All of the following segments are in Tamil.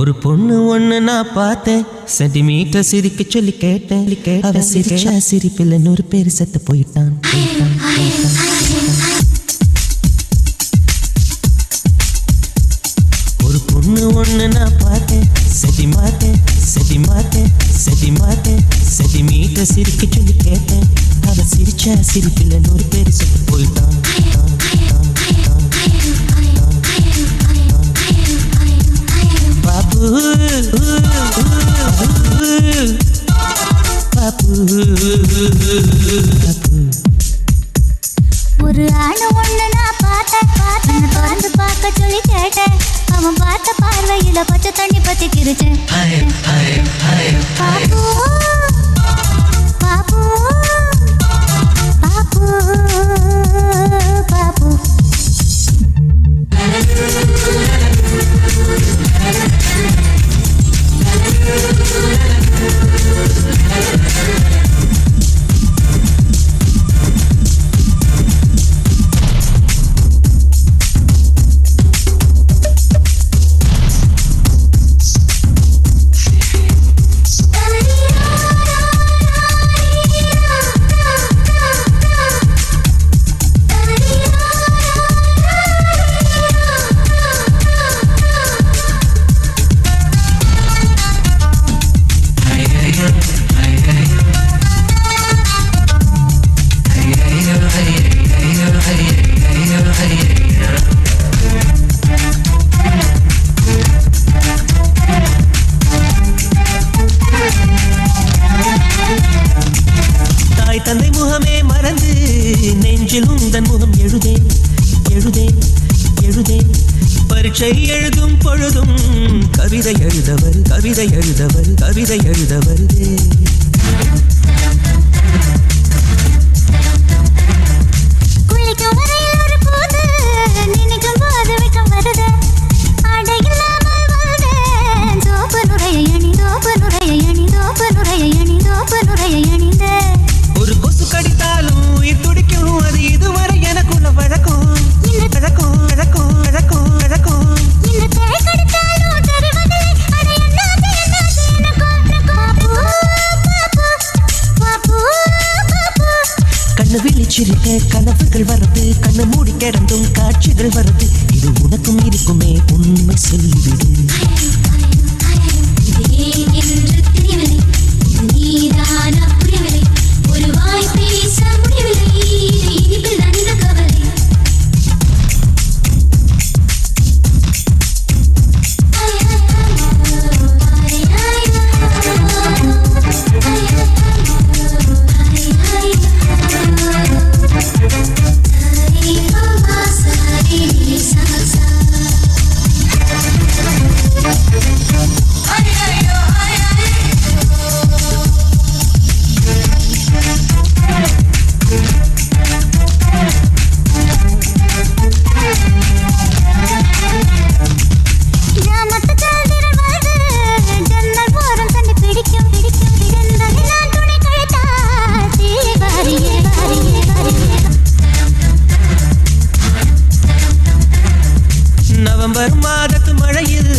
ஒரு பொண்ணு ஒண்ணு நான் பார்த்தேன், சென்டிமீட்டர் சிரிக்க சொல்லி கேட்டேன். அவ சிரிச்சா சிரிப்பில் 100 பேர் செத்து போயிட்டான். ஒரு பொண்ணு ஒண்ணு நான் பார்த்தேன், சென்டிமீட்டர் சிரிக்க சொல்லி கேட்டேன். அவ சிரிச்சா சிரிப்பில் 100 பேர் செத்து போயிட்டான். ஒரு ஆணு ஒண்ணு நான் பார்த்தேன், திறந்து பார்க்க சொல்லி கேட்டேன். அவன் பார்த்த பார்வையில பச்சை தண்ணி பத்தி கிரிச்சேன். பாப்பு பாப்பு பாப்பு பாப்பு தந்தை முகமே மறந்து நெஞ்சில் உந்தன் முகம் எழுதேன். பரீட்சை எழுதும் பொழுதும் கவிதை எழுத வருதே. ஒரு கொசு கடித்தாலும் உயிர் துடிக்கும், அது இதுவரை எனக்குள்ள வழக்கம். கண்ணு விழிச்சிருக்க கனவுகள் வரது, கண்ணு மூடி கிடந்தும் காட்சிகள் வரது. இது உனக்கும் இருக்குமே, உண்மை சொல்லிவிடு. ஒரு வாய் பேச முடியவில்லை, இனிப்பில் நன்ன கவலை. நவம்பர் மாதத்து மழையில்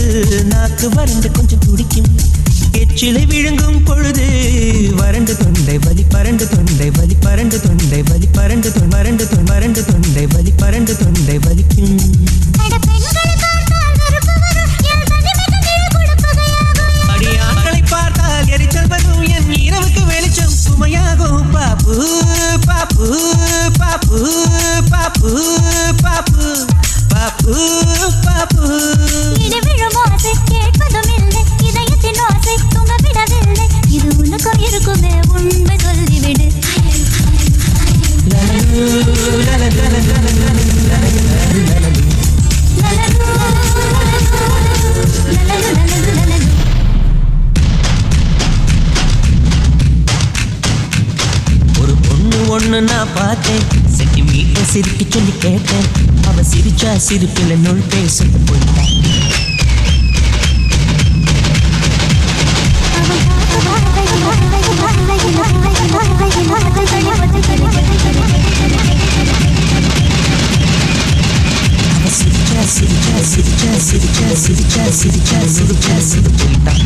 நாக்கு வறண்டு கொஞ்சம் துடிக்கும். எச்சிலை விழுங்கும் பொழுது வறண்டு தொண்டை வலி, பரண்டு தொண்டை வலி, பரண்டு தொண்டை வலி, பரண்டு தொண்டை வலி, பரண்டு தொண்டை வலிக்கும். அடியாட்களை பார்த்தால் எரிச்சல் வரும், என் இரவுக்கு வெளிச்சம் சுமையாகும். பாப்பு பாப்பு பாப்பு பாப்பு பாப்பு பாப்பு பாப்பு. விழும் ஆசை கேட்பதும் இல்லை, இதயத்தின் ஆசை தூங்க விடவில்லை. இது உனக்கும் இருக்குமே, உண்மை சொல்லிவிடு. ஒரு பொண்ணு ஒண்ணு நான் பார்த்தேன், சென்டிமீட்டர் சிரிக்க சொல்லி கேட்டேன். அவ சிரிச்சா சிரிப்பில் 100 பேர் செத்து போயிட்டான். சிரிச்சா சிரிச்சா சிரிச்சா சிரிச்சா சிரிச்சா சிரிச்சா சிரிச்சா